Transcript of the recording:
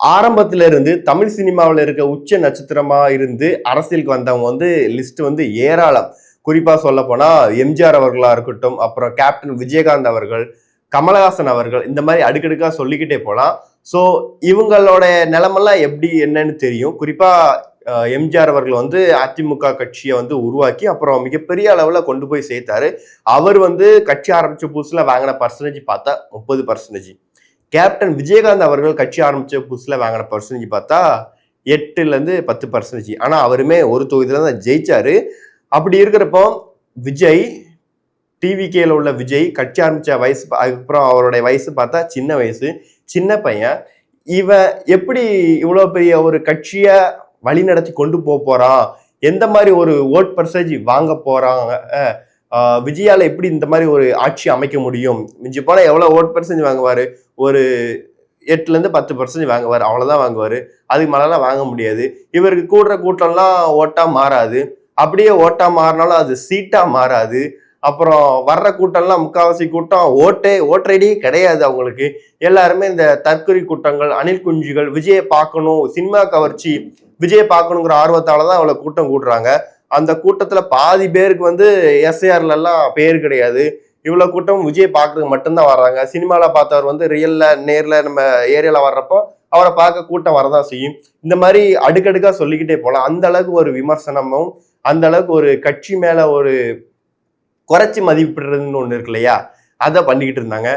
ஆரம்பத்துல இருந்து தமிழ் சினிமாவுல இருக்க உச்ச நட்சத்திரமா இருந்து அரசியலுக்கு வந்தவங்க வந்து லிஸ்ட் வந்து ஏராளம். குறிப்பா சொல்லப்போனா எம்ஜிஆர் அவர்களா இருக்கட்டும், அப்புறம் கேப்டன் விஜயகாந்த் அவர்கள், கமலஹாசன் அவர்கள் இந்த மாரி அடுக்கடுக்கா சொல்லிக்கிட்டே போலாம். ஸோ இவங்களோட நிலைமெல்லாம் எப்படி என்னன்னு தெரியும். குறிப்பா எம்ஜிஆர் அவர்கள் வந்து அதிமுக கட்சியை வந்து உருவாக்கி அப்புறம் மிகப்பெரிய அளவுல கொண்டு போய் சேர்த்தாரு. அவர் வந்து கட்சி ஆரம்பிச்ச புதுசுல வாங்கின பர்சன்டேஜ் பார்த்தா 30%. கேப்டன் விஜயகாந்த் அவர்கள் கட்சி ஆரம்பிச்ச புதுசுல வாங்கின பர்சன்டேஜ் பார்த்தா 8% ஆனா அவருமே ஒரு தொகுதியில தான் ஜெயிச்சாரு. அப்படி இருக்கிறப்போ விஜய் டிவிகேல உள்ள விஜய் கட்சி ஆரம்பிச்ச வயசு அதுக்கப்புறம் அவருடைய வயசு பார்த்தா சின்ன வயசு, சின்ன பையன். இவன் எப்படி இவ்வளவு பெரிய ஒரு கட்சிய வழி நடத்தி கொண்டு போறான், எந்த மாதிரி ஒரு ஓட் பர்சன்டேஜ் வாங்க போறாங்க, விஜயால எப்படி இந்த மாதிரி ஒரு ஆட்சி அமைக்க முடியும், மிஞ்சி போனா எவ்வளவு ஓட் பர்சன்டேஜ் வாங்குவாரு, ஒரு 8% வாங்குவாரு, அவ்வளவுதான் வாங்குவாரு. அதுக்கு மேலாம் வாங்க முடியாது. இவருக்கு கூடுற கூட்டம்லாம் ஓட்டா மாறாது. அப்படியே ஓட்டா மாறினாலும் அது சீட்டா மாறாது. அப்புறம் வர்ற கூட்டம்லாம் முக்காவாசி கூட்டம் ஓட்டர் ஐடியே கிடையாது அவங்களுக்கு. எல்லாருமே இந்த தற்கொலை கூட்டங்கள், அணில் குஞ்சுகள், விஜயை பார்க்கணும், சினிமா கவர்ச்சி, விஜயை பார்க்கணுங்கிற ஆர்வத்தாலதான் அவ்வளவு கூட்டம் கூட்டுறாங்க. அந்த கூட்டத்துல பாதி பேருக்கு வந்து எஸ்ஐஆர்ல எல்லாம் பேர் கிடையாது. இவ்வளவு கூட்டம் விஜய் பார்க்கறதுக்கு மட்டும்தான் வர்றாங்க. சினிமால பார்த்தவர் வந்து ரியல்ல நேர்ல நம்ம ஏரியால வர்றப்போ அவரை பார்க்க கூட்டம் வரதான் செய்யும். இந்த மாதிரி அடுக்கடுக்கா சொல்லிக்கிட்டே போலாம். அந்த அளவுக்கு ஒரு விமர்சனமும், அந்த அளவுக்கு ஒரு கட்சி மேல ஒரு குறைச்சி மதிப்பிடுறதுன்னு ஒண்ணு இருக்கு இல்லையா, அதை பண்ணிக்கிட்டு இருந்தாங்க.